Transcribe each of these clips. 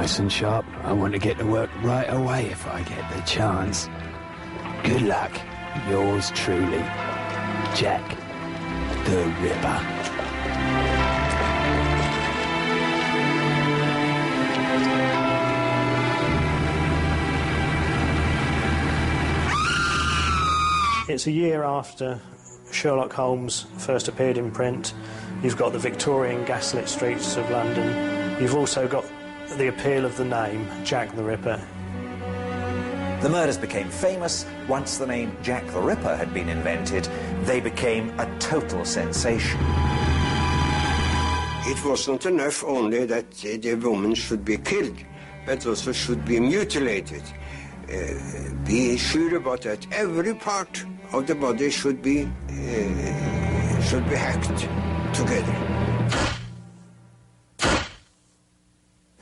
nice and sharp. I want to get to work right away if I get the chance. Good luck. Yours truly, Jack the Ripper. It's a year after Sherlock Holmes first appeared in print. You've got the Victorian gaslit streets of London. You've also got the appeal of the name, Jack the Ripper. The murders became famous. Once the name Jack the Ripper had been invented, they became a total sensation. It wasn't enough only that the woman should be killed, but also should be mutilated. Be sure about that. Every part of the body should be hacked together.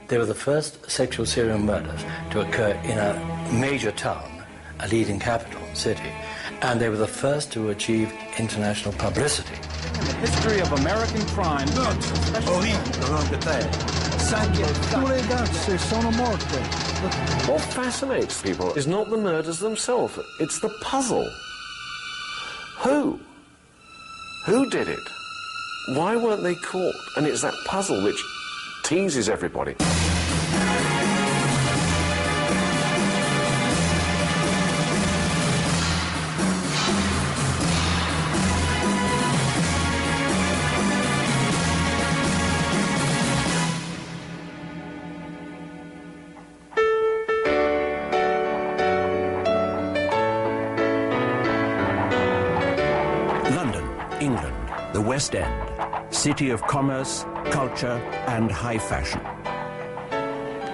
They were the first sexual serial murders to occur in a major town, a leading capital city, and they were the first to achieve international publicity. In the history of American crime, What fascinates people is not the murders themselves, it's the puzzle. Who? Who did it? Why weren't they caught? And it's that puzzle which teases everybody. The West End, city of commerce, culture, and high fashion.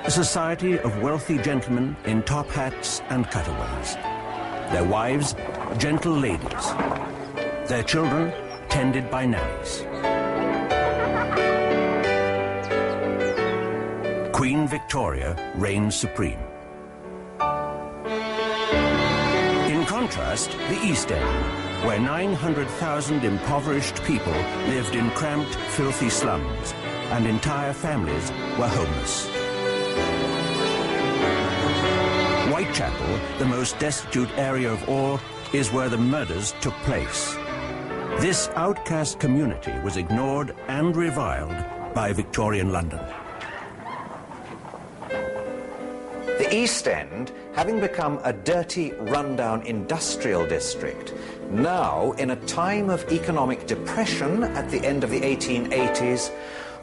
A society of wealthy gentlemen in top hats and cutaways. Their wives, gentle ladies. Their children, tended by nannies. Queen Victoria reigns supreme. In contrast, the East End, where 900,000 impoverished people lived in cramped, filthy slums, and entire families were homeless. Whitechapel, the most destitute area of all, is where the murders took place. This outcast community was ignored and reviled by Victorian London. The East End, having become a dirty, rundown industrial district, now, in a time of economic depression at the end of the 1880s,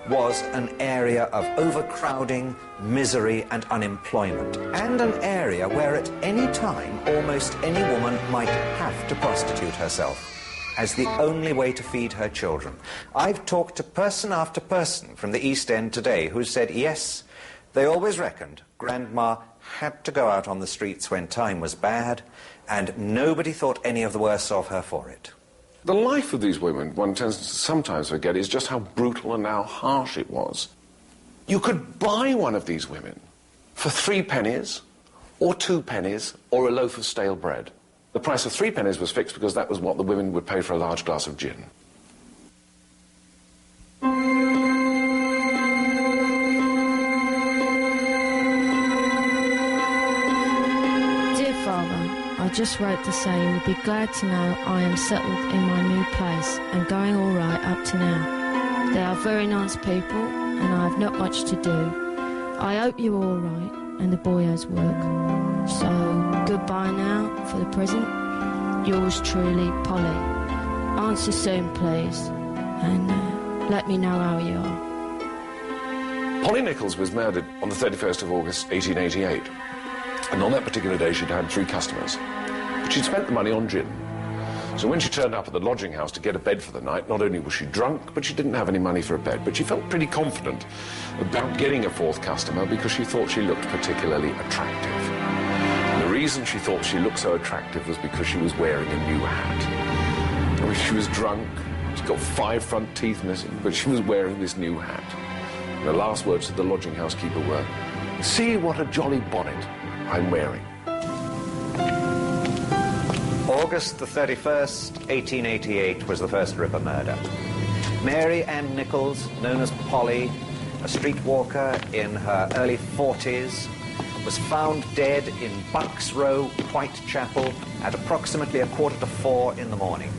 was an area of overcrowding, misery and unemployment, and an area where at any time almost any woman might have to prostitute herself as the only way to feed her children. I've talked to person after person from the East End today who said, yes, they always reckoned Grandma had to go out on the streets when time was bad, and nobody thought any of the worse of her for it. The life of these women, one tends to sometimes forget, is just how brutal and how harsh it was. You could buy one of these women for 3 pennies, or 2 pennies, or a loaf of stale bread. The price of 3 pennies was fixed because that was what the women would pay for a large glass of gin. I just wrote to say you would be glad to know I am settled in my new place and going all right up to now. They are very nice people and I have not much to do. I hope you're all right and the boy has work. So, goodbye now for the present. Yours truly, Polly. Answer soon, please, and let me know how you are. Polly Nichols was murdered on the 31st of August, 1888. And on that particular day, she'd had 3 customers. But she'd spent the money on gin. So when she turned up at the lodging house to get a bed for the night, not only was she drunk, but she didn't have any money for a bed. But she felt pretty confident about getting a 4th customer because she thought she looked particularly attractive. And the reason she thought she looked so attractive was because she was wearing a new hat. I mean, she was drunk, she'd got 5 front teeth missing, but she was wearing this new hat. And the last words to the lodging house keeper were, "See what a jolly bonnet I'm wearing." August the 31st, 1888 was the first Ripper murder. Mary Ann Nichols, known as Polly, a streetwalker in her early 40s, was found dead in Bucks Row, Whitechapel, at approximately 3:45 in the morning.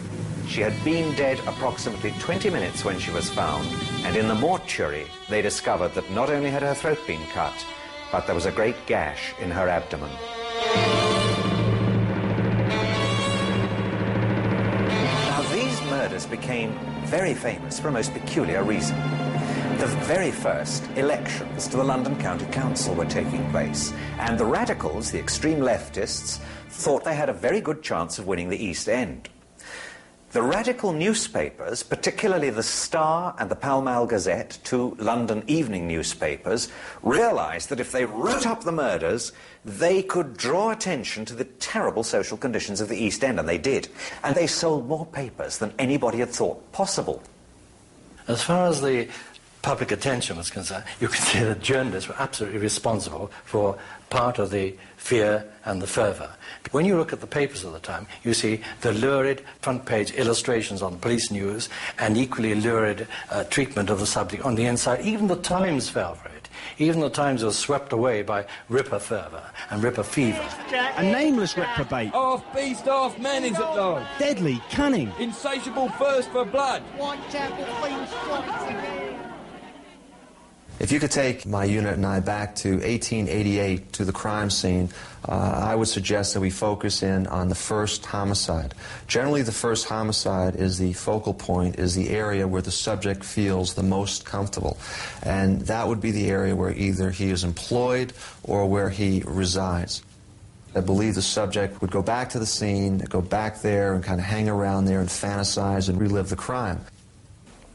She had been dead approximately 20 minutes when she was found, and in the mortuary they discovered that not only had her throat been cut, but there was a great gash in her abdomen. Now, these murders became very famous for a most peculiar reason. The very first elections to the London County Council were taking place, and the radicals, the extreme leftists, thought they had a very good chance of winning the East End. The radical newspapers, particularly the Star and the Pall Mall Gazette, two London evening newspapers, realised that if they wrote up the murders, they could draw attention to the terrible social conditions of the East End, and they did. And they sold more papers than anybody had thought possible. As far as the public attention was concerned, you could see that journalists were absolutely responsible for part of the fear and the fervour. When you look at the papers of the time, you see the lurid front-page illustrations on police news and equally lurid treatment of the subject on the inside. Even the Times fell for it. Even the Times was swept away by Ripper fervour and Ripper fever. A nameless reprobate. Half beast, half man is at large. Deadly, cunning. Insatiable thirst for blood. Whitechapel Queen's strikes again. If you could take my unit and I back to 1888 to the crime scene, I would suggest that we focus in on the first homicide. Generally, the first homicide is the focal point, is the area where the subject feels the most comfortable. And that would be the area where either he is employed or where he resides. I believe the subject would go back to the scene, go back there and kind of hang around there and fantasize and relive the crime.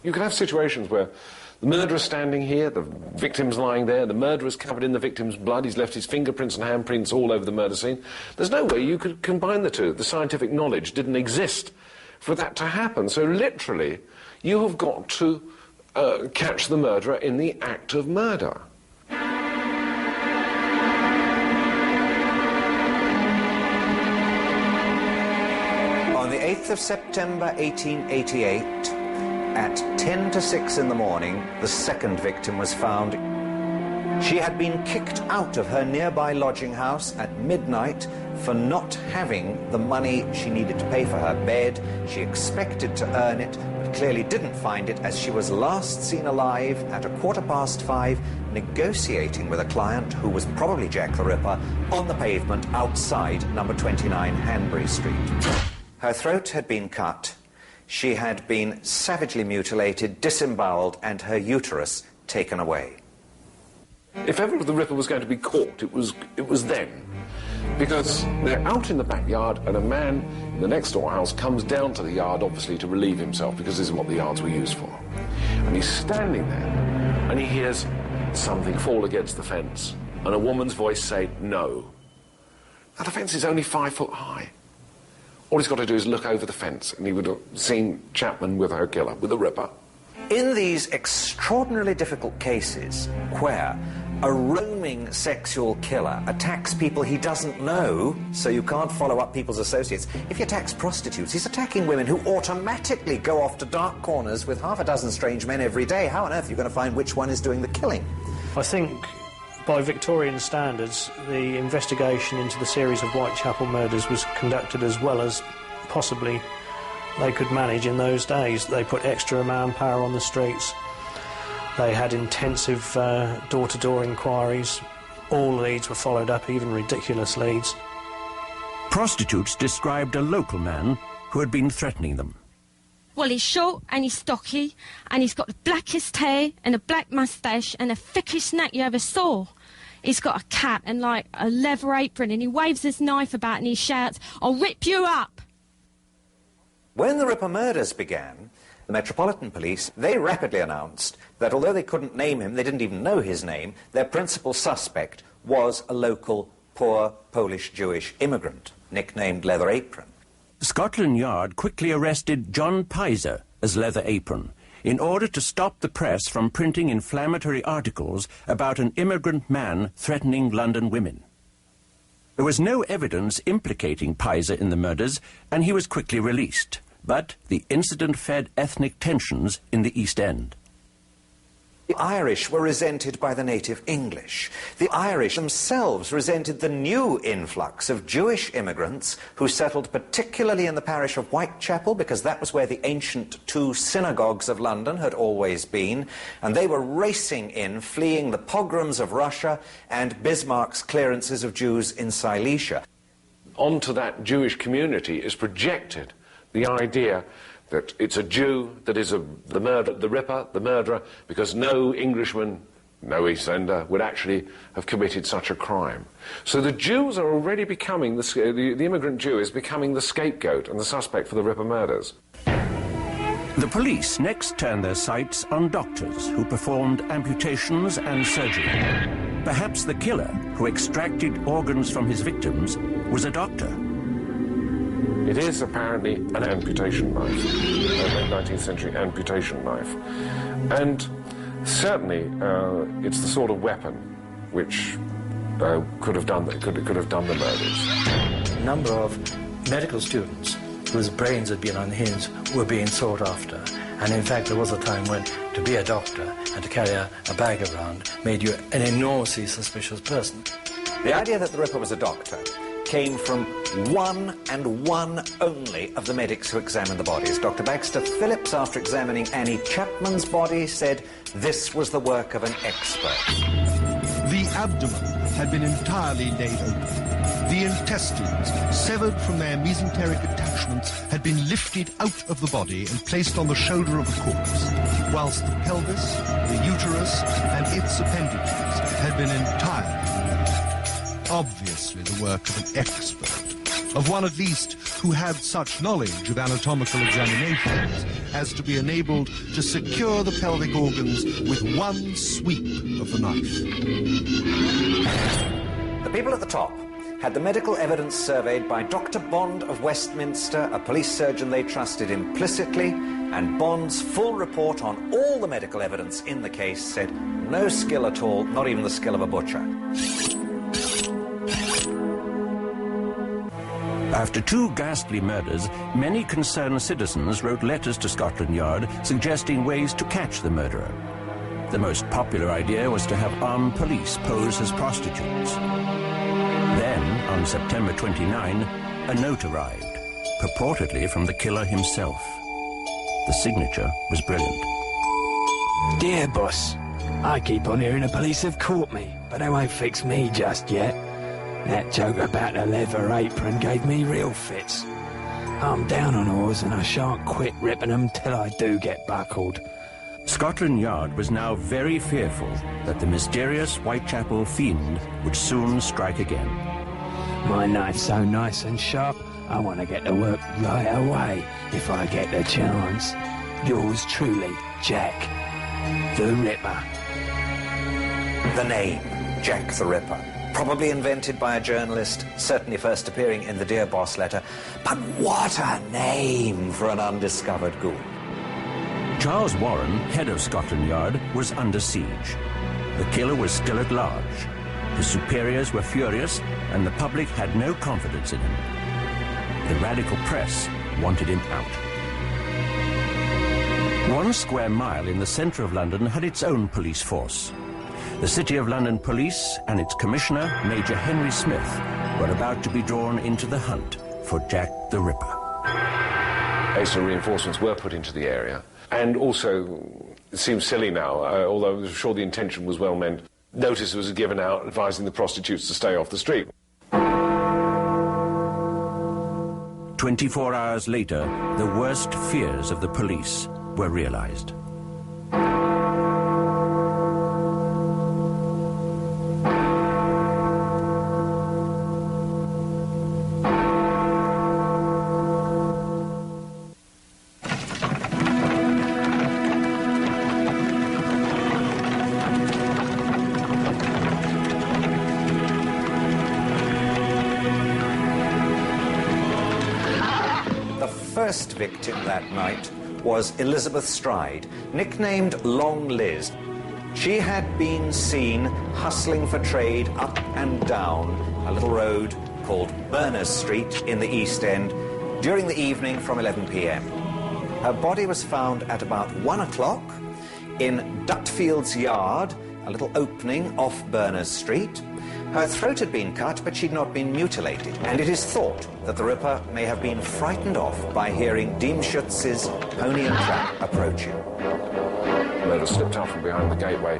You can have situations where the murderer's standing here, the victim's lying there, the murderer's covered in the victim's blood, he's left his fingerprints and handprints all over the murder scene. There's no way you could combine the two. The scientific knowledge didn't exist for that to happen. So literally, you have got to catch the murderer in the act of murder. On the 8th of September 1888, at 10 to 6 in the morning, the second victim was found. She had been kicked out of her nearby lodging house at midnight for not having the money she needed to pay for her bed. She expected to earn it, but clearly didn't find it, as she was last seen alive at 5:15, negotiating with a client who was probably Jack the Ripper on the pavement outside number 29 Hanbury Street. Her throat had been cut. She had been savagely mutilated, disemboweled, and her uterus taken away. If ever the Ripper was going to be caught, it was then. Because they're out in the backyard and a man in the next door house comes down to the yard, obviously to relieve himself, because this is what the yards were used for. And he's standing there and he hears something fall against the fence and a woman's voice say, "No." Now the fence is only 5 foot high. All he's got to do is look over the fence and he would have seen Chapman with her killer, with the Ripper. In these extraordinarily difficult cases where a roaming sexual killer attacks people he doesn't know, so you can't follow up people's associates, if he attacks prostitutes, he's attacking women who automatically go off to dark corners with half a dozen strange men every day. How on earth are you going to find which one is doing the killing? I think, by Victorian standards, the investigation into the series of Whitechapel murders was conducted as well as possibly they could manage in those days. They put extra manpower on the streets. They had intensive door-to-door inquiries. All leads were followed up, even ridiculous leads. Prostitutes described a local man who had been threatening them. Well, he's short and he's stocky and he's got the blackest hair and a black moustache and the thickest neck you ever saw. He's got a cap and, like, a leather apron, and he waves his knife about and he shouts, "I'll rip you up!" When the Ripper murders began, the Metropolitan Police, they rapidly announced that although they couldn't name him, they didn't even know his name, their principal suspect was a local poor Polish-Jewish immigrant, nicknamed Leather Apron. Scotland Yard quickly arrested John Pizer as Leather Apron in order to stop the press from printing inflammatory articles about an immigrant man threatening London women. There was no evidence implicating Pizer in the murders, and he was quickly released. But the incident fed ethnic tensions in the East End. The Irish were resented by the native English. The Irish themselves resented the new influx of Jewish immigrants who settled particularly in the parish of Whitechapel, because that was where the ancient two synagogues of London had always been, and they were racing in, fleeing the pogroms of Russia and Bismarck's clearances of Jews in Silesia. Onto that Jewish community is projected the idea that it's a Jew that is the Ripper, the murderer, because no Englishman, no East Ender would actually have committed such a crime. So the Jews are already becoming, the immigrant Jew is becoming the scapegoat and the suspect for the Ripper murders. The police next turned their sights on doctors who performed amputations and surgery. Perhaps the killer who extracted organs from his victims was a doctor. It is apparently an amputation knife, a 19th century amputation knife. And certainly it's the sort of weapon which could have done the murders. A number of medical students whose brains had been unhinged were being sought after. And in fact, there was a time when to be a doctor and to carry a bag around made you an enormously suspicious person. The idea that the Ripper was a doctor came from one and one only of the medics who examined the bodies. Dr. Baxter Phillips, after examining Annie Chapman's body, said this was the work of an expert. The abdomen had been entirely laid open. The intestines, severed from their mesenteric attachments, had been lifted out of the body and placed on the shoulder of the corpse, whilst the pelvis, the uterus, and its appendages had been entirely removed. Obviously the work of an expert, of one at least who had such knowledge of anatomical examinations as to be enabled to secure the pelvic organs with one sweep of the knife. The people at the top had the medical evidence surveyed by Dr. Bond of Westminster, a police surgeon they trusted implicitly, and Bond's full report on all the medical evidence in the case said no skill at all, not even the skill of a butcher. After two ghastly murders, many concerned citizens wrote letters to Scotland Yard suggesting ways to catch the murderer. The most popular idea was to have armed police pose as prostitutes. Then, on September 29, a note arrived, purportedly from the killer himself. The signature was brilliant. Dear boss, I keep on hearing the police have caught me, but they won't fix me just yet. That joke about the leather apron gave me real fits. I'm down on oars and I shan't quit ripping them till I do get buckled. Scotland Yard was now very fearful that the mysterious Whitechapel fiend would soon strike again. My knife's so nice and sharp, I want to get to work right away if I get the chance. Yours truly, Jack the Ripper. The name, Jack the Ripper. Probably invented by a journalist, certainly first appearing in the Dear Boss letter. But what a name for an undiscovered ghoul. Charles Warren, head of Scotland Yard, was under siege. The killer was still at large. His superiors were furious, and the public had no confidence in him. The radical press wanted him out. 1 square mile in the centre of London had its own police force. The City of London Police and its Commissioner, Major Henry Smith, were about to be drawn into the hunt for Jack the Ripper. Extra reinforcements were put into the area, and also, it seems silly now, although I'm sure the intention was well meant, notice was given out advising the prostitutes to stay off the street. 24 hours later, the worst fears of the police were realized. First victim that night was Elizabeth Stride, nicknamed Long Liz. She had been seen hustling for trade up and down a little road called Berners Street in the East End during the evening from 11 p.m. Her body was found at about 1 o'clock in Dutfield's Yard, a little opening off Berners Street. Her throat had been cut, but she'd not been mutilated, and it is thought that the Ripper may have been frightened off by hearing Diemschutz's pony and trap approaching. Murder slipped out from behind the gateway,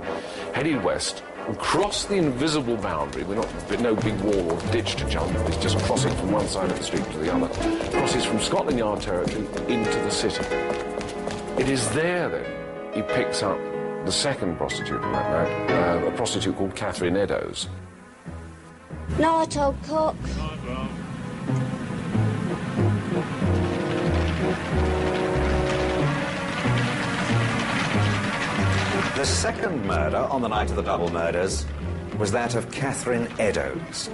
headed west, and crossed the invisible boundary. No big wall or ditch to jump. It's just crossing from one side of the street to the other. Crosses from Scotland Yard territory into the city. It is there, then, he picks up the second prostitute on that night, a prostitute called Catherine Eddowes. Night, old cock. The second murder on the night of the double murders was that of Catherine Eddowes.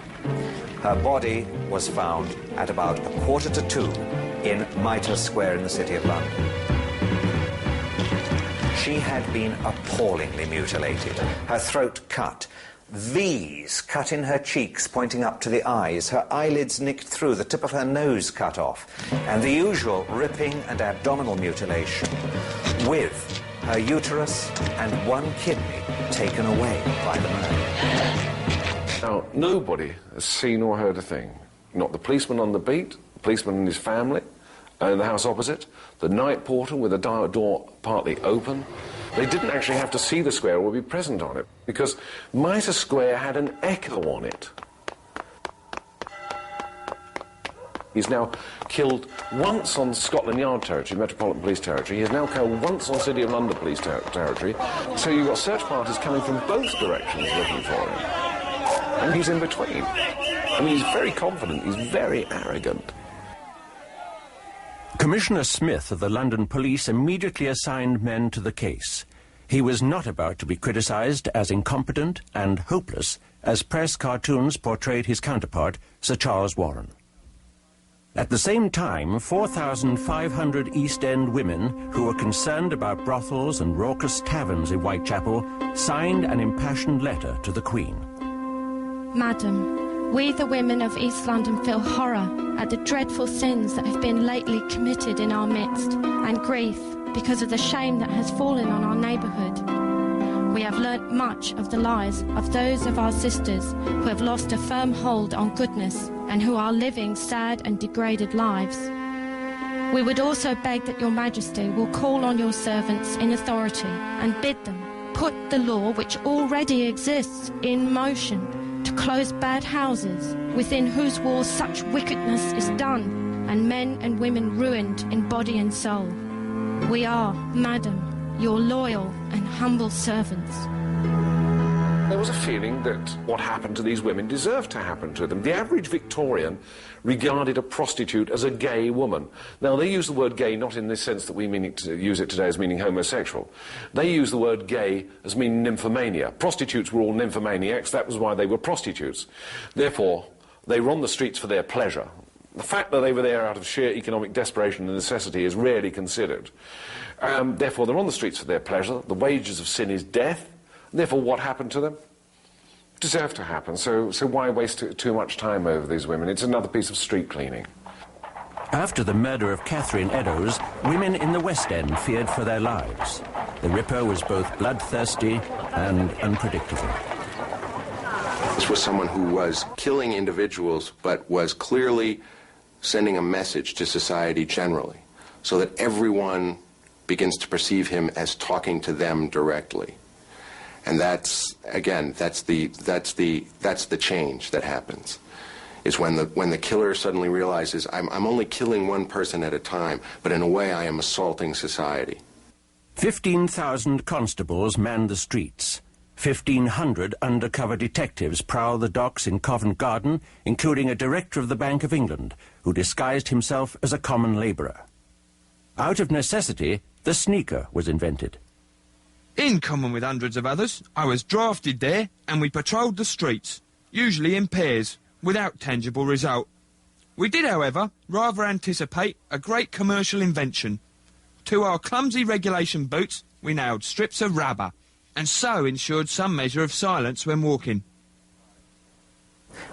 Her body was found at about 1:45 in Mitre Square in the City of London. She had been appallingly mutilated, her throat cut, V's cut in her cheeks pointing up to the eyes, her eyelids nicked through, the tip of her nose cut off, and the usual ripping and abdominal mutilation, with her uterus and one kidney taken away by the murder. Now, nobody has seen or heard a thing. Not the policeman on the beat, the policeman and his family, in the house opposite, the night porter with the door partly open. They didn't actually have to see the square or be present on it, because Mitre Square had an echo on it. He's now killed once on Scotland Yard territory, Metropolitan Police territory. He has now killed once on City of London Police territory. So you've got search parties coming from both directions looking for him. And he's in between. I mean, he's very confident, he's very arrogant. Commissioner Smith of the London Police immediately assigned men to the case. He was not about to be criticised as incompetent and hopeless as press cartoons portrayed his counterpart, Sir Charles Warren. At the same time, 4,500 East End women who were concerned about brothels and raucous taverns in Whitechapel signed an impassioned letter to the Queen. Madam, we the women of East London feel horror at the dreadful sins that have been lately committed in our midst, and grief because of the shame that has fallen on our neighbourhood. We have learnt much of the lives of those of our sisters who have lost a firm hold on goodness and who are living sad and degraded lives. We would also beg that your Majesty will call on your servants in authority and bid them put the law which already exists in motion to close bad houses within whose walls such wickedness is done and men and women ruined in body and soul. We are, Madam, your loyal and humble servants. There was a feeling that what happened to these women deserved to happen to them. The average Victorian regarded a prostitute as a gay woman. Now, they use the word gay not in this sense that we use it today as meaning homosexual. They use the word gay as meaning nymphomania. Prostitutes were all nymphomaniacs. That was why they were prostitutes. Therefore, they were on the streets for their pleasure. The fact that they were there out of sheer economic desperation and necessity is rarely considered. Therefore, they're on the streets for their pleasure. The wages of sin is death. Therefore, what happened to them? Deserved to happen. So why waste too much time over these women? It's another piece of street cleaning. After the murder of Catherine Eddowes, women in the West End feared for their lives. The Ripper was both bloodthirsty and unpredictable. This was someone who was killing individuals, but was clearly sending a message to society generally, so that everyone begins to perceive him as talking to them directly. And that's, again, that's the change that happens, is when the killer suddenly realizes, I'm only killing one person at a time, but in a way I am assaulting society. 15,000 constables manned the streets. 1,500 undercover detectives prowl the docks in Covent Garden, including a director of the Bank of England, who disguised himself as a common labourer. Out of necessity, the sneaker was invented. In common with hundreds of others, I was drafted there and we patrolled the streets, usually in pairs, without tangible result. We did, however, rather anticipate a great commercial invention. To our clumsy regulation boots, we nailed strips of rubber, and so ensured some measure of silence when walking.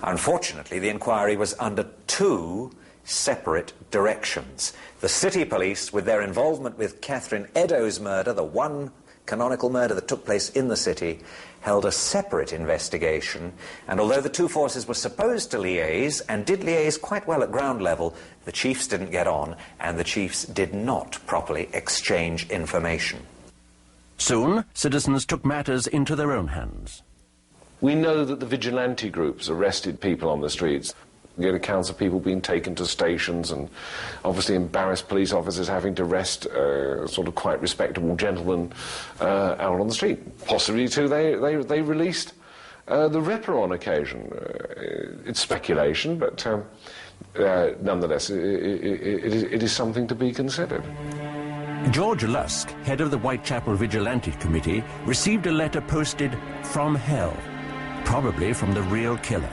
Unfortunately, the inquiry was under two separate directions. The City Police, with their involvement with Catherine Eddowes' murder, the one canonical murder that took place in the city, held a separate investigation, and although the two forces were supposed to liaise, and did liaise quite well at ground level, the chiefs didn't get on, and the chiefs did not properly exchange information. Soon, citizens took matters into their own hands. We know that the vigilante groups arrested people on the streets. We get accounts of people being taken to stations and obviously embarrassed police officers having to arrest sort of quite respectable gentlemen out on the street. Possibly, too, they released the Ripper on occasion. It's speculation, but nonetheless, it is something to be considered. George Lusk, head of the Whitechapel Vigilante Committee, received a letter posted from hell, probably from the real killer.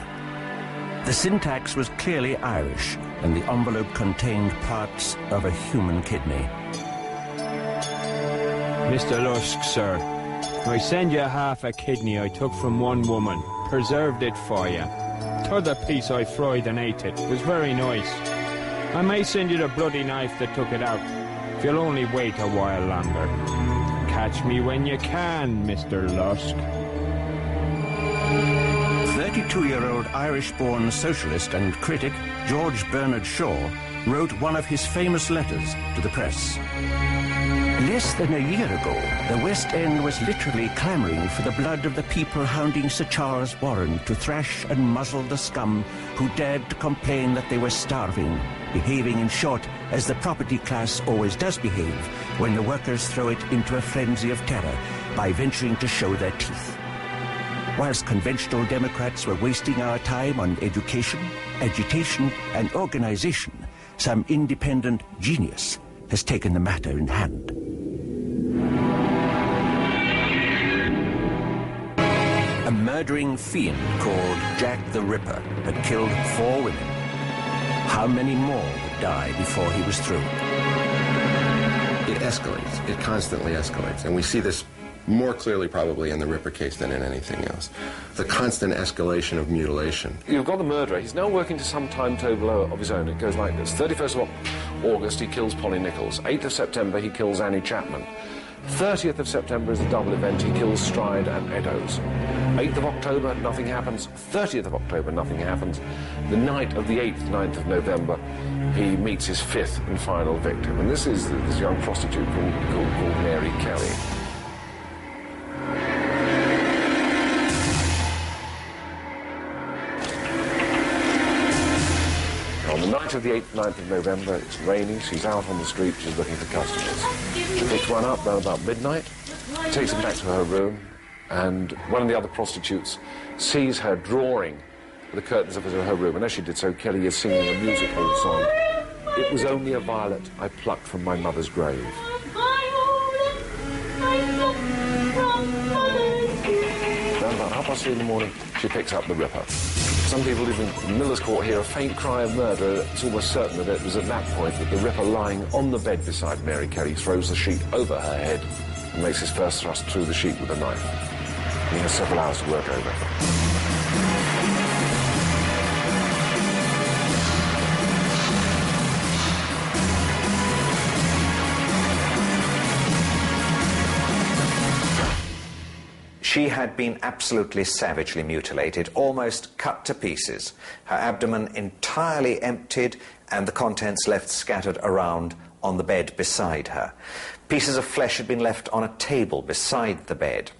The syntax was clearly Irish, and the envelope contained parts of a human kidney. Mr. Lusk, sir, I send you half a kidney I took from one woman. Preserved it for you. T'other piece I fried and ate it. Was very nice. I may send you the bloody knife that took it out, if you'll only wait a while longer. Catch me when you can, Mr. Lusk. 32-year-old Irish-born socialist and critic George Bernard Shaw wrote one of his famous letters to the press. Less than a year ago, the West End was literally clamouring for the blood of the people hounding Sir Charles Warren to thrash and muzzle the scum who dared to complain that they were starving, behaving, in short, as the property class always does behave when the workers throw it into a frenzy of terror by venturing to show their teeth. Whilst conventional Democrats were wasting our time on education, agitation, and organisation, some independent genius has taken the matter in hand. A murdering fiend called Jack the Ripper had killed 4 women. How many more would die before he was through? It escalates. It constantly escalates. And we see this more clearly probably in the Ripper case than in anything else. The constant escalation of mutilation. You've got the murderer. He's now working to some timetable of his own. It goes like this. 31st of August, he kills Polly Nichols. 8th of September, he kills Annie Chapman. 30th of September is a double event. He kills Stride and Eddowes. 8th of October, nothing happens. 30th of October, nothing happens. The night of the 8th, 9th of November, he meets his 5th and final victim. And this is this young prostitute called Mary Kelly. On the night of the 8th, 9th of November, it's raining, she's out on the street, she's looking for customers. She picks one up around about midnight, takes it back to her room, and one of the other prostitutes sees her drawing the curtains of her room, and as she did so, Kelly is singing a music hall song. It was only a violet I plucked from my mother's grave. Around about 3:30 in the morning, she picks up the Ripper. Some people live in Miller's Court hear a faint cry of murder. It's almost certain that it was at that point that the Ripper, lying on the bed beside Mary Kelly, throws the sheet over her head and makes his first thrust through the sheet with a knife. And he has several hours to work over. She had been absolutely savagely mutilated, almost cut to pieces, her abdomen entirely emptied and the contents left scattered around on the bed beside her. Pieces of flesh had been left on a table beside the bed.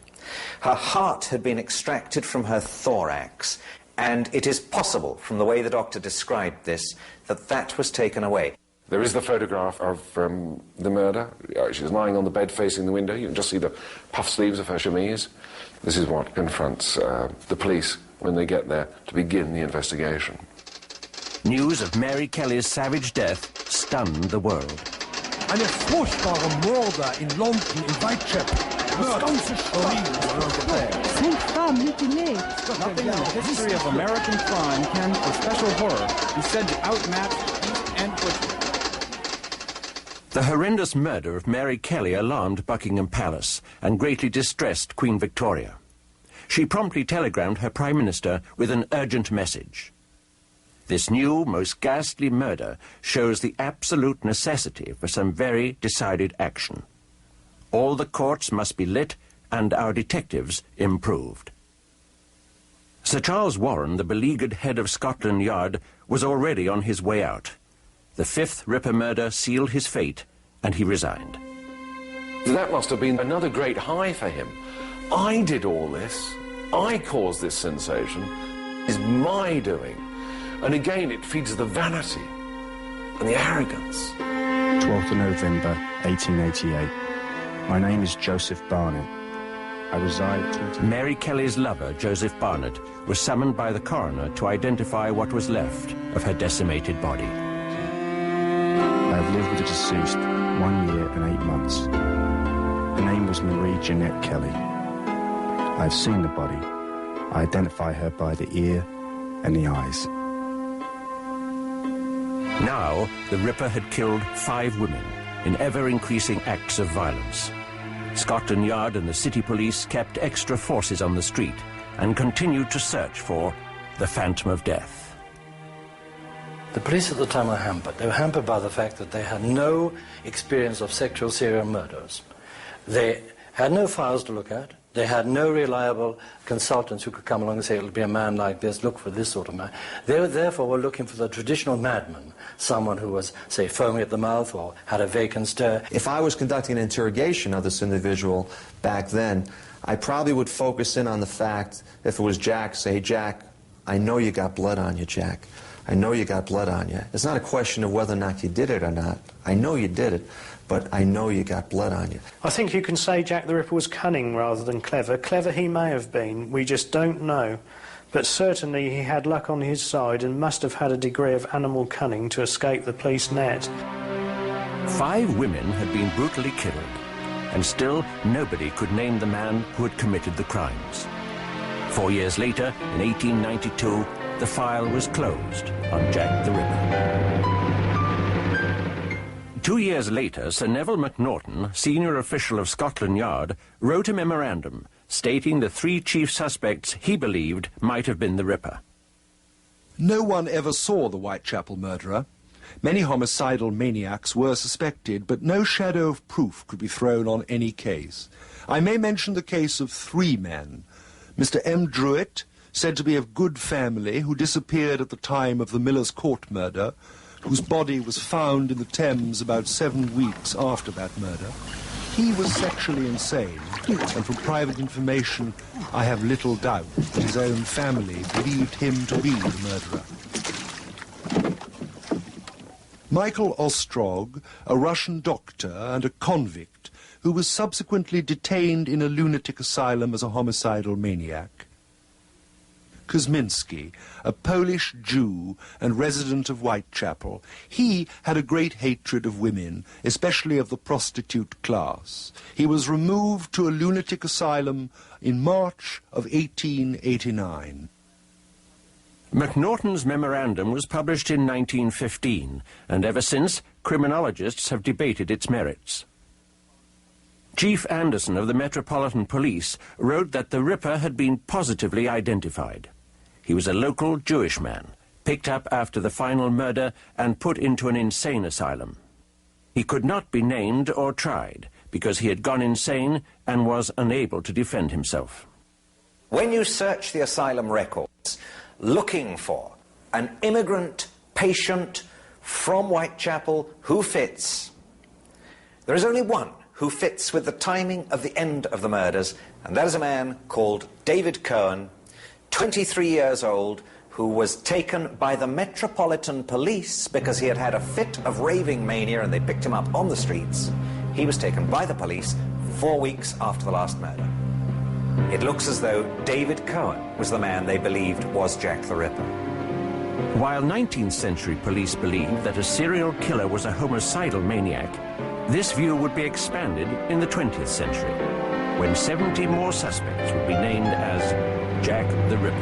Her heart had been extracted from her thorax, and it is possible, from the way the doctor described this, that that was taken away. There is the photograph of the murder. She's lying on the bed facing the window. You can just see the puff sleeves of her chemise. This is what confronts the police when they get there to begin the investigation. News of Mary Kelly's savage death stunned the world. Eine furchtbare Morde in London, in Whitechapel. Das ganze Stadt. 5 femmes mutilées. Nothing in the history of American crime can, for special horror, be said to outmatch East End butchery. The horrendous murder of Mary Kelly alarmed Buckingham Palace and greatly distressed Queen Victoria. She promptly telegrammed her Prime Minister with an urgent message. This new, most ghastly murder shows the absolute necessity for some very decided action. All the courts must be lit and our detectives improved. Sir Charles Warren, the beleaguered head of Scotland Yard, was already on his way out. The fifth Ripper murder sealed his fate, and he resigned. That must have been another great high for him. I did all this. I caused this sensation. It's my doing. And again, it feeds the vanity and the arrogance. 12th of November, 1888. My name is Joseph Barnett. I reside at Mary Kelly's lover, Joseph Barnett, was summoned by the coroner to identify what was left of her decimated body. I have lived with the deceased 1 year and 8 months. Her name was Marie Jeanette Kelly. I have seen the body. I identify her by the ear and the eyes. Now, the Ripper had killed 5 women in ever-increasing acts of violence. Scotland Yard and the city police kept extra forces on the street and continued to search for the Phantom of Death. The police at the time were hampered. They were hampered by the fact that they had no experience of sexual serial murders. They had no files to look at. They had no reliable consultants who could come along and say, it'll be a man like this, look for this sort of man. They were looking for the traditional madman, someone who was, say, foaming at the mouth or had a vacant stare. If I was conducting an interrogation of this individual back then, I probably would focus in on the fact, if it was Jack, say, Jack, I know you got blood on you, Jack. I know you got blood on you. It's not a question of whether or not you did it or not. I know you did it, but I know you got blood on you. I think you can say Jack the Ripper was cunning rather than clever. Clever he may have been, we just don't know. But certainly he had luck on his side and must have had a degree of animal cunning to escape the police net. 5 women had been brutally killed, and still nobody could name the man who had committed the crimes. 4 years later, in 1892, the file was closed on Jack the Ripper. 2 years later, Sir Neville Macnaghten, senior official of Scotland Yard, wrote a memorandum stating the 3 chief suspects he believed might have been the Ripper. No one ever saw the Whitechapel murderer. Many homicidal maniacs were suspected, but no shadow of proof could be thrown on any case. I may mention the case of 3 men. Mr. M. Druitt, said to be of good family, who disappeared at the time of the Miller's Court murder, whose body was found in the Thames about 7 weeks after that murder. He was sexually insane, and from private information, I have little doubt that his own family believed him to be the murderer. Michael Ostrog, a Russian doctor and a convict, who was subsequently detained in a lunatic asylum as a homicidal maniac. Kuzminski, a Polish Jew and resident of Whitechapel. He had a great hatred of women, especially of the prostitute class. He was removed to a lunatic asylum in March of 1889. Macnaghten's memorandum was published in 1915, and ever since, criminologists have debated its merits. Chief Anderson of the Metropolitan Police wrote that the Ripper had been positively identified. He was a local Jewish man, picked up after the final murder and put into an insane asylum. He could not be named or tried because he had gone insane and was unable to defend himself. When you search the asylum records looking for an immigrant patient from Whitechapel who fits, there is only one who fits with the timing of the end of the murders, and that is a man called David Cohen, 23 years old, who was taken by the Metropolitan Police because he had had a fit of raving mania and they picked him up on the streets. He was taken by the police 4 weeks after the last murder. It looks as though David Cohen was the man they believed was Jack the Ripper. While 19th century police believed that a serial killer was a homicidal maniac, this view would be expanded in the 20th century, when 70 more suspects would be named as Jack the Ripper.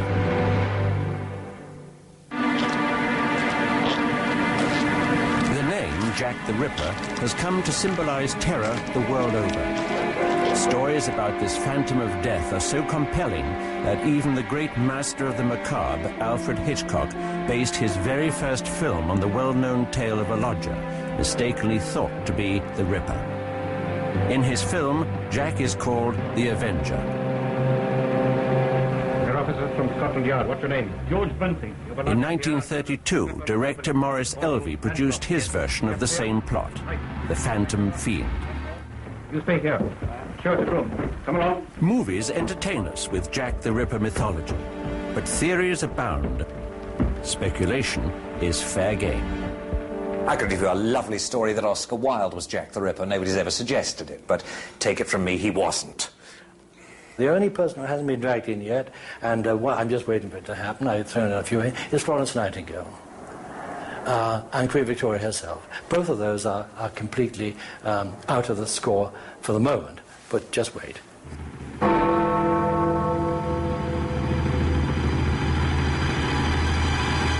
The name Jack the Ripper has come to symbolize terror the world over. Stories about this phantom of death are so compelling that even the great master of the macabre, Alfred Hitchcock, based his very first film on the well-known tale of a lodger, mistakenly thought to be the Ripper. In his film, Jack is called the Avenger. Your officers from Scotland Yard. What's your name? George Bunting. In 1932, director Maurice Elvey produced his version of the same plot, The Phantom Fiend. You stay here. Show us the room. Come along. Movies entertain us with Jack the Ripper mythology, but theories abound. Speculation is fair game. I could give you a lovely story that Oscar Wilde was Jack the Ripper. Nobody's ever suggested it, but take it from me, he wasn't. The only person who hasn't been dragged in yet, and I'm just waiting for it to happen, I've thrown in a few in, is Florence Nightingale. And Queen Victoria herself. Both of those are completely out of the score for the moment, but just wait.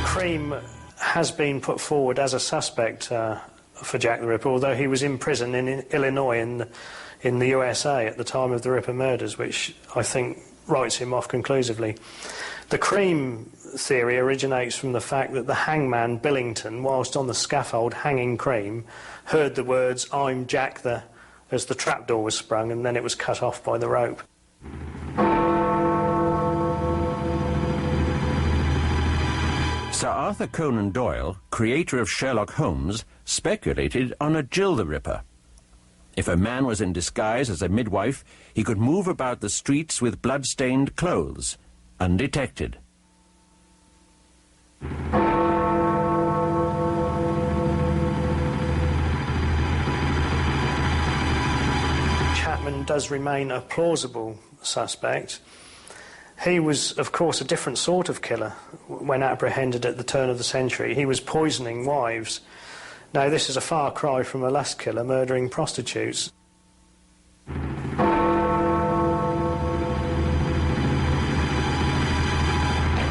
Cream has been put forward as a suspect for Jack the Ripper, although he was in prison in Illinois in the USA at the time of the Ripper murders, which I think writes him off conclusively. The Cream theory originates from the fact that the hangman Billington, whilst on the scaffold hanging Cream, heard the words "I'm Jack the" as the trapdoor was sprung, and then it was cut off by the rope. Sir Arthur Conan Doyle, creator of Sherlock Holmes, speculated on a Jill the Ripper. If a man was in disguise as a midwife, he could move about the streets with blood-stained clothes, undetected. Chapman does remain a plausible suspect. He was, of course, a different sort of killer when apprehended at the turn of the century. He was poisoning wives. Now, this is a far cry from a lust killer murdering prostitutes.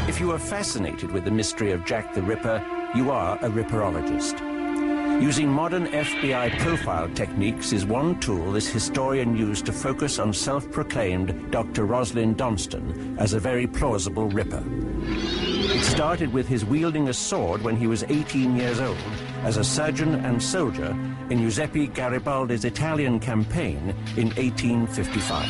If you are fascinated with the mystery of Jack the Ripper, you are a Ripperologist. Using modern FBI profile techniques is one tool this historian used to focus on self-proclaimed Dr. Rosalind Donston as a very plausible Ripper. It started with his wielding a sword when he was 18 years old as a surgeon and soldier in Giuseppe Garibaldi's Italian campaign in 1855.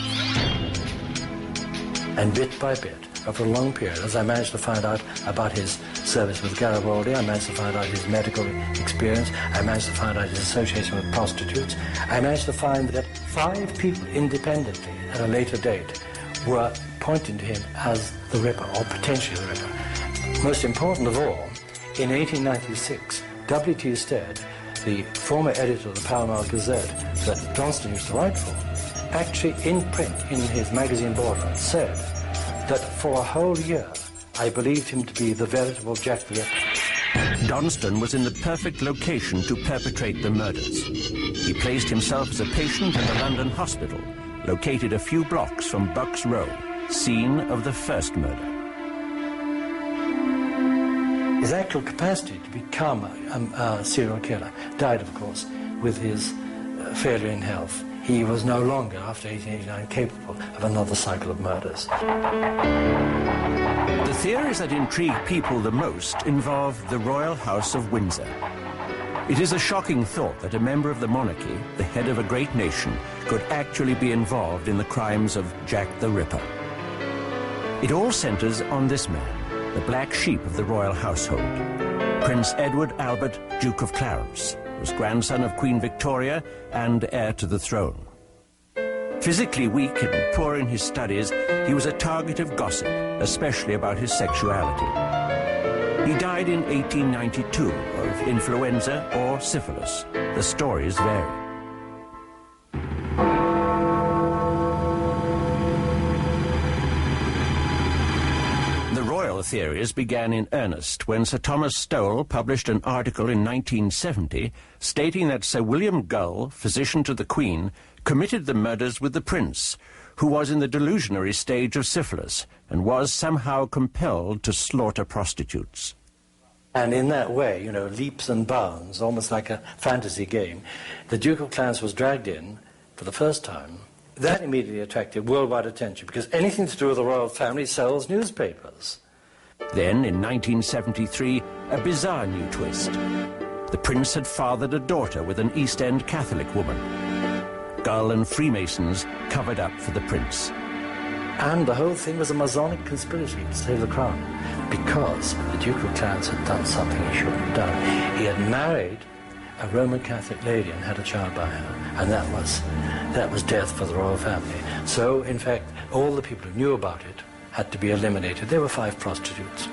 And bit by bit, over a long period, as I managed to find out about his service with Garibaldi, I managed to find out his medical experience, I managed to find out his association with prostitutes, I managed to find that 5 people independently at a later date were pointing to him as the Ripper, or potentially the Ripper. Most important of all, in 1896, W.T. Stead, the former editor of the Pall Mall Gazette that Donston used to write for, actually in print in his magazine border said that for a whole year I believed him to be the veritable Jack the Ripper. Donston was in the perfect location to perpetrate the murders. He placed himself as a patient in a London hospital, located a few blocks from Bucks Row, scene of the first murder. His actual capacity to become a serial killer died, of course, with his failure in health. He was no longer, after 1889, capable of another cycle of murders. The theories that intrigue people the most involve the Royal House of Windsor. It is a shocking thought that a member of the monarchy, the head of a great nation, could actually be involved in the crimes of Jack the Ripper. It all centers on this man, the black sheep of the royal household. Prince Edward Albert, Duke of Clarence, was grandson of Queen Victoria and heir to the throne. Physically weak and poor in his studies, he was a target of gossip, especially about his sexuality. He died in 1892 of influenza or syphilis. The stories vary. The royal theories began in earnest when Sir Thomas Stowell published an article in 1970 stating that Sir William Gull, physician to the Queen, committed the murders with the prince, who was in the delusionary stage of syphilis and was somehow compelled to slaughter prostitutes. And in that way, you know, leaps and bounds, almost like a fantasy game, the Duke of Clarence was dragged in for the first time. That immediately attracted worldwide attention, because anything to do with the royal family sells newspapers. Then, in 1973, a bizarre new twist. The prince had fathered a daughter with an East End Catholic woman. Gull and Freemasons covered up for the prince. And the whole thing was a Masonic conspiracy to save the crown, because the Duke of Clarence had done something he shouldn't have done. He had married a Roman Catholic lady and had a child by her, and that was death for the royal family. So, in fact, all the people who knew about it had to be eliminated. There were 5 prostitutes.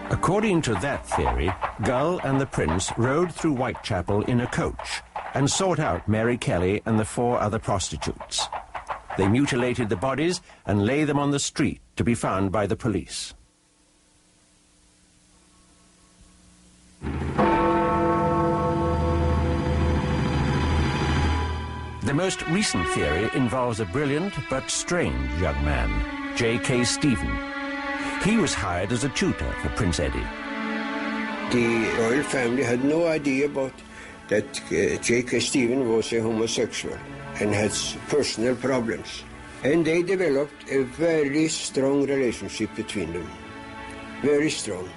According to that theory, Gull and the prince rode through Whitechapel in a coach and sought out Mary Kelly and the 4 other prostitutes. They mutilated the bodies and lay them on the street to be found by the police. The most recent theory involves a brilliant but strange young man, J.K. Stephen. He was hired as a tutor for Prince Eddie. The royal family had no idea about that J.K. Stephen was a homosexual and had personal problems. And they developed a very strong relationship between them. Very strong.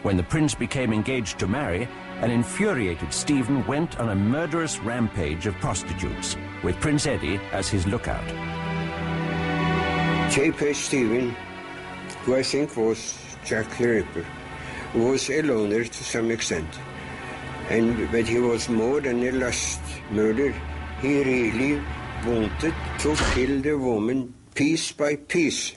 When the prince became engaged to marry, an infuriated Stephen went on a murderous rampage of prostitutes, with Prince Eddie as his lookout. J.K. Stephen, who I think was Jack the Ripper, was a loner to some extent. But he was more than a lust murder. He really wanted to kill the woman piece by piece.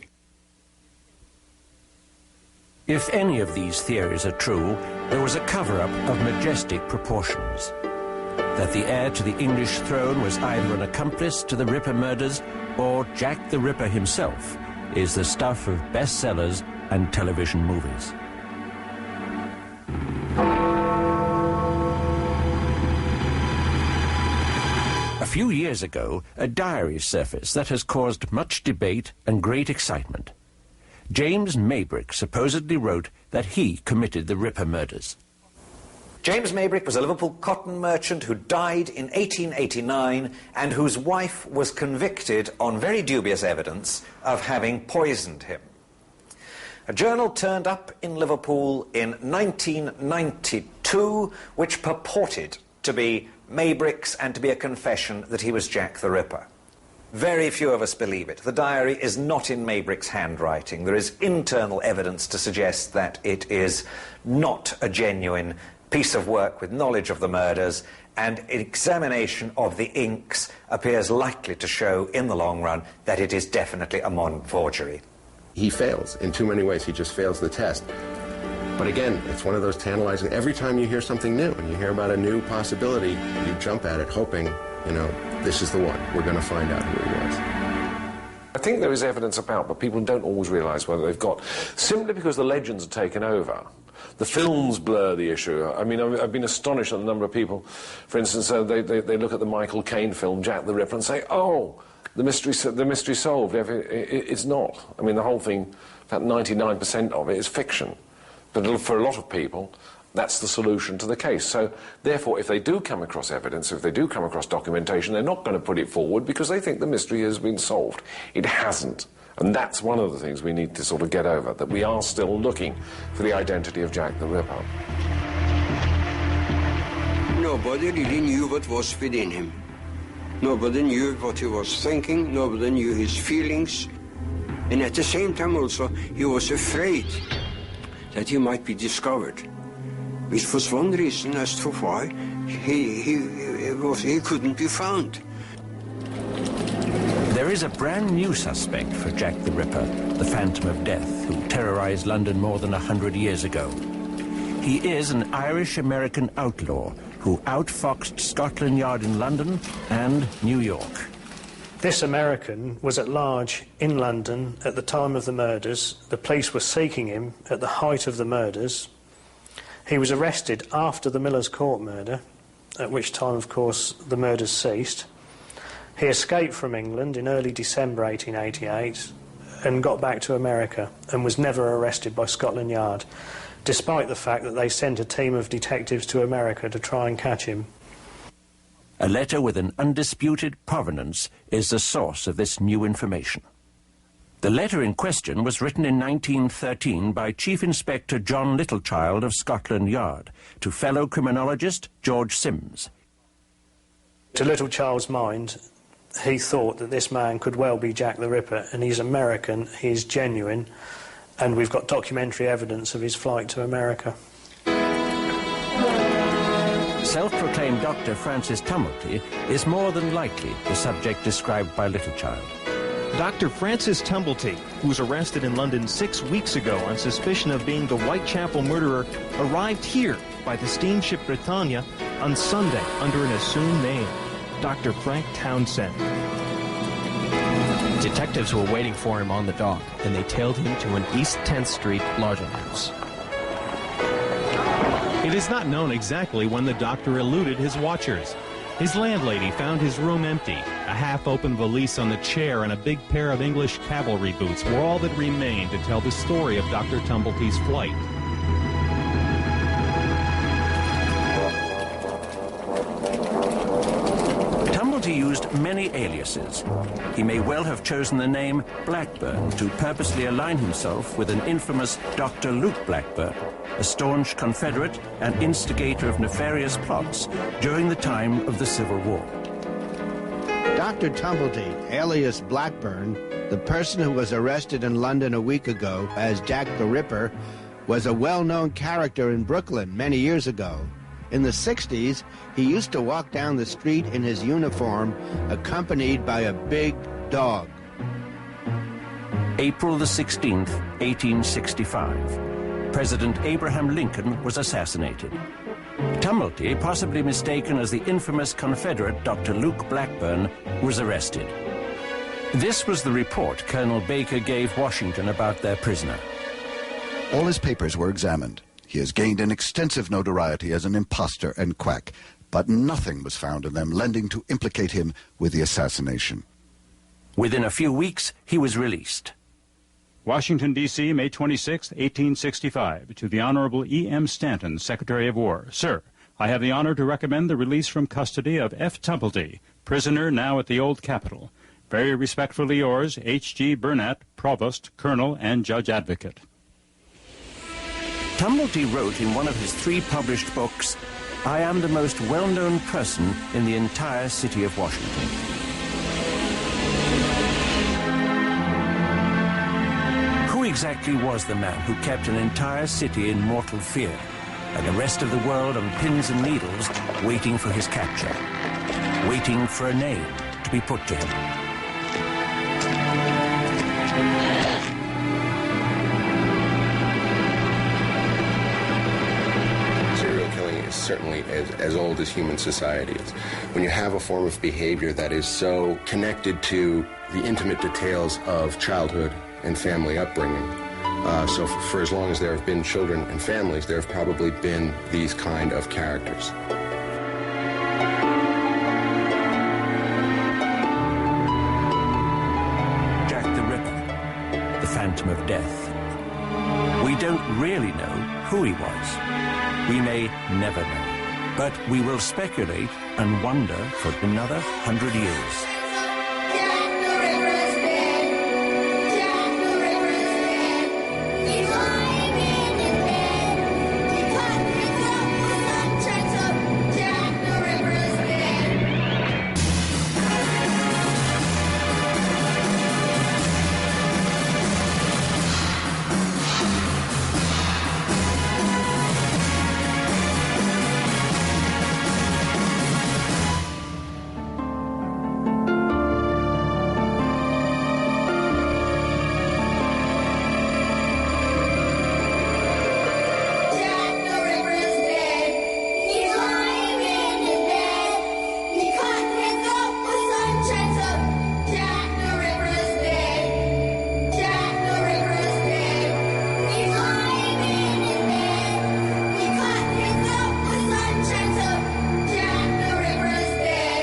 If any of these theories are true, there was a cover-up of majestic proportions. That the heir to the English throne was either an accomplice to the Ripper murders or Jack the Ripper himself is the stuff of bestsellers and television movies. A few years ago, a diary surfaced that has caused much debate and great excitement. James Maybrick supposedly wrote that he committed the Ripper murders. James Maybrick was a Liverpool cotton merchant who died in 1889 and whose wife was convicted on very dubious evidence of having poisoned him. A journal turned up in Liverpool in 1992 which purported to be Maybrick's and to be a confession that he was Jack the Ripper. Very few of us believe it. The diary is not in Maybrick's handwriting. There is internal evidence to suggest that it is not a genuine piece of work with knowledge of the murders, and examination of the inks appears likely to show in the long run that it is definitely a modern forgery. He fails in too many ways. He just fails the test. But again, it's one of those tantalizing, every time you hear something new and you hear about a new possibility, you jump at it hoping, you know, this is the one. We're going to find out who he was. I think there is evidence about, but people don't always realise whether they've got, simply because the legends are taken over. The films blur the issue. I mean, I've been astonished at the number of people, for instance, they look at the Michael Caine film, Jack the Ripper, and say, oh, the mystery solved. It's not. I mean, the whole thing, about 99% of it is fiction. But for a lot of people, that's the solution to the case. So, therefore, if they do come across evidence, if they do come across documentation, they're not going to put it forward because they think the mystery has been solved. It hasn't. And that's one of the things we need to sort of get over, that we are still looking for the identity of Jack the Ripper. Nobody really knew what was within him. Nobody knew what he was thinking. Nobody knew his feelings. And at the same time also, he was afraid that he might be discovered, which was one reason as to why he couldn't be found. There is a brand new suspect for Jack the Ripper, the Phantom of Death, who terrorized London more than 100 years ago. He is an Irish-American outlaw who outfoxed Scotland Yard in London and New York. This American was at large in London at the time of the murders. The police were seeking him at the height of the murders. He was arrested after the Miller's Court murder, at which time, of course, the murders ceased. He escaped from England in early December 1888 and got back to America and was never arrested by Scotland Yard, despite the fact that they sent a team of detectives to America to try and catch him. A letter with an undisputed provenance is the source of this new information. The letter in question was written in 1913 by Chief Inspector John Littlechild of Scotland Yard to fellow criminologist George Sims. To little Charles' mind, he thought that this man could well be Jack the Ripper, and he's American, he's genuine, and we've got documentary evidence of his flight to America. Self-proclaimed Dr. Francis Tumblety is more than likely the subject described by Littlechild. Dr. Francis Tumblety, who was arrested in London 6 weeks ago on suspicion of being the Whitechapel murderer, arrived here by the steamship Britannia on Sunday under an assumed name, Dr. Frank Townsend. Detectives were waiting for him on the dock, and they tailed him to an East 10th Street lodging house. It is not known exactly when the doctor eluded his watchers. His landlady found his room empty. A half-open valise on the chair and a big pair of English cavalry boots were all that remained to tell the story of Dr. Tumblety's flight. Tumblety used many aliases. He may well have chosen the name Blackburn to purposely align himself with an infamous Dr. Luke Blackburn, a staunch Confederate and instigator of nefarious plots during the time of the Civil War. Dr. Tumblety, alias Blackburn, the person who was arrested in London a week ago as Jack the Ripper, was a well-known character in Brooklyn many years ago. In the 60s, he used to walk down the street in his uniform, accompanied by a big dog. April the 16th, 1865. President Abraham Lincoln was assassinated. Tumblety, possibly mistaken as the infamous Confederate Dr. Luke Blackburn, was arrested. This was the report Colonel Baker gave Washington about their prisoner. All his papers were examined. He has gained an extensive notoriety as an impostor and quack, but nothing was found in them lending to implicate him with the assassination. Within a few weeks, he was released. Washington, D.C., May 26, 1865. To the Honorable E.M. Stanton, Secretary of War. Sir, I have the honor to recommend the release from custody of F. Tumblety, prisoner now at the Old Capitol. Very respectfully yours, H.G. Burnett, Provost, Colonel, and Judge Advocate. Tumblety wrote in one of his 3 published books, "I am the most well-known person in the entire city of Washington." Who exactly was the man who kept an entire city in mortal fear, and the rest of the world on pins and needles waiting for his capture, waiting for a name to be put to him? Certainly as old as human society is. When you have a form of behavior that is so connected to the intimate details of childhood and family upbringing, so for as long as there have been children and families, there have probably been these kind of characters. Jack the Ripper, the Phantom of Death. We don't really know who he was. We may never know, but we will speculate and wonder for another 100 years.